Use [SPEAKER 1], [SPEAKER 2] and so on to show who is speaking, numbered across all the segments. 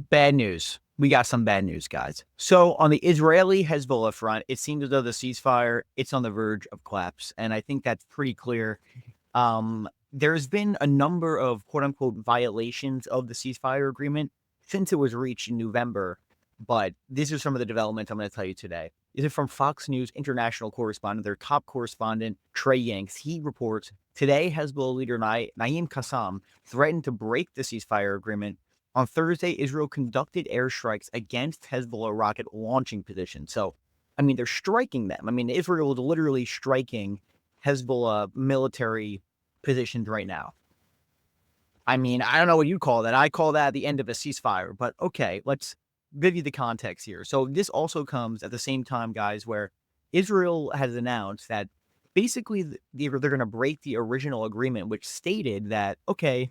[SPEAKER 1] Bad news. We got some bad news, guys. So on the Israeli-Hezbollah front, it seems as though the ceasefire, it's on the verge of collapse. And I think that's pretty clear. There's been a number of quote unquote violations of the ceasefire agreement since it was reached in November. But these are some of the developments I'm going to tell you today. These are from Fox News international correspondent, their top correspondent, Trey Yanks. He reports today Hezbollah leader Naim Qassam threatened to break the ceasefire agreement. On Thursday, Israel conducted airstrikes against Hezbollah rocket launching positions. So, I mean, they're striking them. I mean, Israel is literally striking Hezbollah military positions right now. I mean, I don't know what you call that. I call that the end of a ceasefire. But okay, let's give you the context here. So this also comes at the same time, guys, where Israel has announced that basically they're going to break the original agreement, which stated that, okay,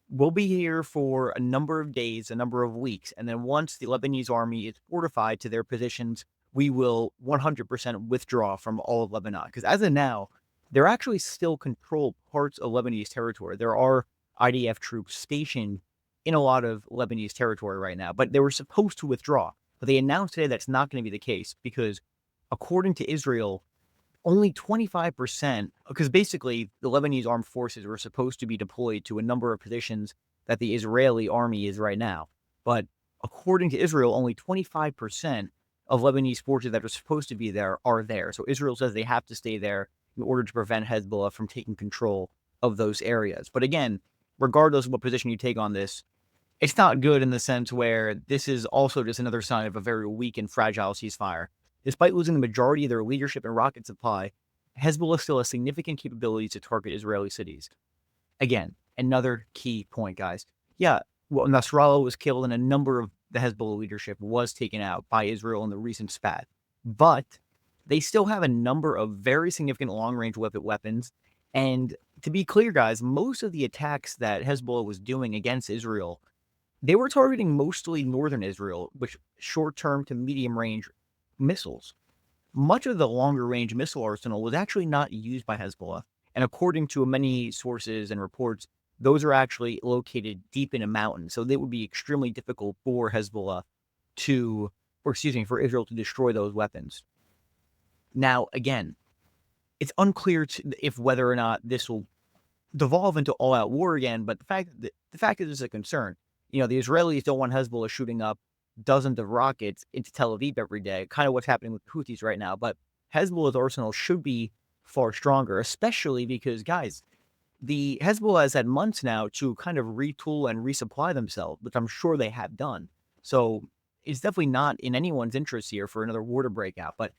[SPEAKER 1] we'll be here for a number of days, a number of weeks. And then once the Lebanese army is fortified to their positions, we will 100% withdraw from all of Lebanon. Because as of now, they're actually still control parts of Lebanese territory. There are IDF troops stationed in a lot of Lebanese territory right now, but they were supposed to withdraw. But they announced today that's not going to be the case because, according to Israel, only 25%, because basically the Lebanese armed forces were supposed to be deployed to a number of positions that the Israeli army is right now. But according to Israel, only 25% of Lebanese forces that are supposed to be there are there. So Israel says they have to stay there in order to prevent Hezbollah from taking control of those areas. But again, regardless of what position you take on this, it's not good in the sense where this is also just another sign of a very weak and fragile ceasefire. Despite losing the majority of their leadership and rocket supply, Hezbollah still has significant capabilities to target Israeli cities. Again, another key point, guys. Yeah, well, Nasrallah was killed and a number of the Hezbollah leadership was taken out by Israel in the recent spat. But they still have a number of very significant long-range weapons. And to be clear, guys, most of the attacks that Hezbollah was doing against Israel, they were targeting mostly northern Israel, which short-term to medium-range missiles. Much of the longer-range missile arsenal was actually not used by Hezbollah. And according to many sources and reports, those are actually located deep in a mountain. So they would be extremely difficult for Hezbollah for Israel to destroy those weapons. Now, again, it's unclear if whether or not this will devolve into all-out war again, but the fact that this is a concern. You know, the Israelis don't want Hezbollah shooting up dozens of rockets into Tel Aviv every day, kind of what's happening with the Houthis right now. But Hezbollah's arsenal should be far stronger, especially because, guys, the Hezbollah has had months now to kind of retool and resupply themselves, which I'm sure they have done. So it's definitely not in anyone's interest here for another war to break out. But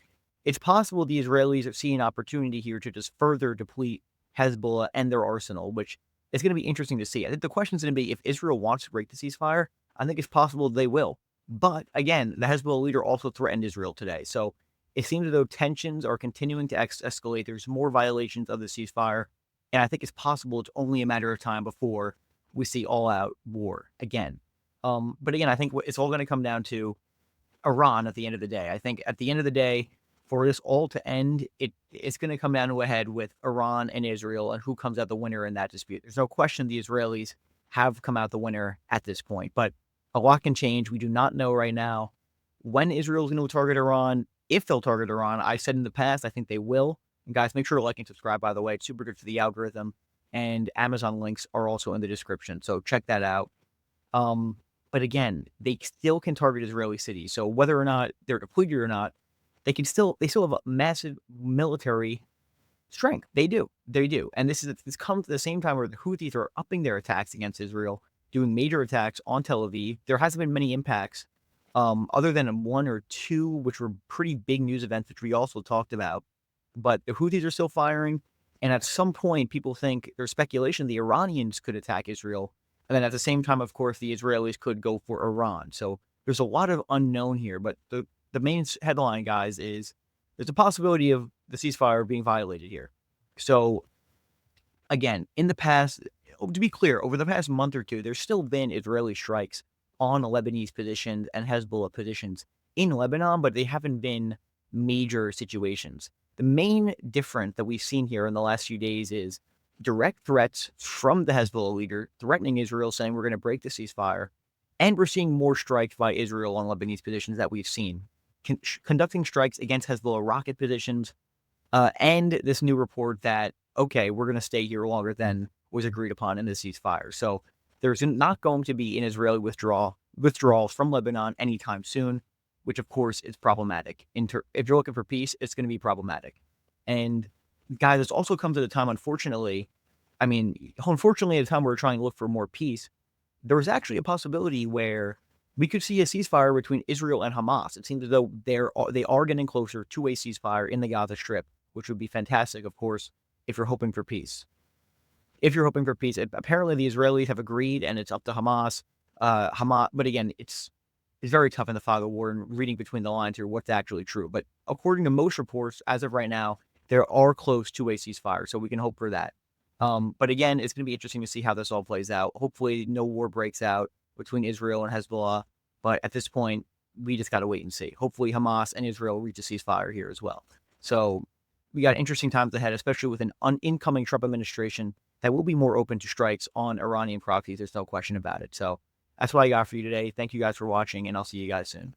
[SPEAKER 1] it's possible the Israelis are seeing an opportunity here to just further deplete Hezbollah and their arsenal, which is going to be interesting to see. I think the question is going to be if Israel wants to break the ceasefire, I think it's possible they will. But again, the Hezbollah leader also threatened Israel today. So it seems as though tensions are continuing to escalate. There's more violations of the ceasefire. And I think it's possible it's only a matter of time before we see all-out war again. But again, I think it's all going to come down to Iran at the end of the day. I think at the end of the day, for this all to end, it's going to come down to a head with Iran and Israel and who comes out the winner in that dispute. There's no question the Israelis have come out the winner at this point, but a lot can change. We do not know right now when Israel is going to target Iran, if they'll target Iran. I said in the past, I think they will. And guys, make sure to like and subscribe, by the way. It's super good for the algorithm. And Amazon links are also in the description, so check that out. But again, they still can target Israeli cities. So whether or not they're depleted or not, they still have a massive military strength. They do. And this comes at the same time where the Houthis are upping their attacks against Israel, doing major attacks on Tel Aviv. There hasn't been many impacts other than one or two, which were pretty big news events, which we also talked about. But the Houthis are still firing. And at some point, people think there's speculation the Iranians could attack Israel. And then at the same time, of course, the Israelis could go for Iran. So there's a lot of unknown here. But the main headline, guys, is there's a possibility of the ceasefire being violated here. So, again, in the past, to be clear, over the past month or two, there's still been Israeli strikes on Lebanese positions and Hezbollah positions in Lebanon, but they haven't been major situations. The main difference that we've seen here in the last few days is direct threats from the Hezbollah leader threatening Israel, saying we're going to break the ceasefire. And we're seeing more strikes by Israel on Lebanese positions that we've seen, conducting strikes against Hezbollah rocket positions, and this new report that, okay, we're going to stay here longer than was agreed upon in the ceasefire. So there's not going to be an Israeli withdrawals from Lebanon anytime soon, which of course is problematic. If you're looking for peace, it's going to be problematic. And guys, this also comes at a time, unfortunately, at a time we're trying to look for more peace, there was actually a possibility where we could see a ceasefire between Israel and Hamas. It seems as though they are getting closer to a ceasefire in the Gaza Strip, which would be fantastic, of course, if you're hoping for peace. Apparently the Israelis have agreed, and it's up to Hamas. But again, it's very tough in the fog of war and reading between the lines here what's actually true. But according to most reports, as of right now, there are close to a ceasefire, so we can hope for that. But again, it's going to be interesting to see how this all plays out. Hopefully, no war breaks out between Israel and Hezbollah. But at this point, we just got to wait and see. Hopefully, Hamas and Israel reach a ceasefire here as well. So we got interesting times ahead, especially with an incoming Trump administration that will be more open to strikes on Iranian proxies. There's no question about it. So that's what I got for you today. Thank you guys for watching, and I'll see you guys soon.